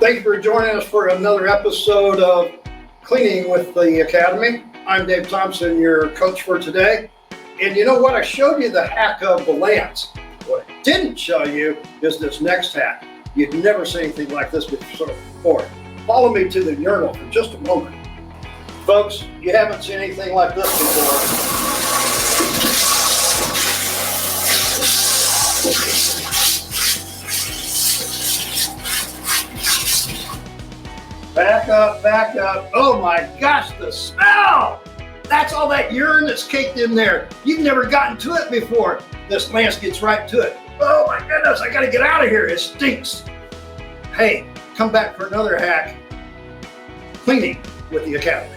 Thank you for joining us for another episode of Cleaning with the Academy. I'm Dave Thompson, your coach for today. And you know what? I showed you the hack of the lance. What I didn't show you is this next hack. You've never seen anything like this before. Follow me to the urinal for just a moment. Folks, you haven't seen anything like this before. Back up, back up. Oh my gosh, the smell! That's all that urine that's caked in there. You've never gotten to it before. This lance gets right to it. Oh my goodness, I gotta get out of here. It stinks. Hey, come back for another hack. Cleaning with the Academy.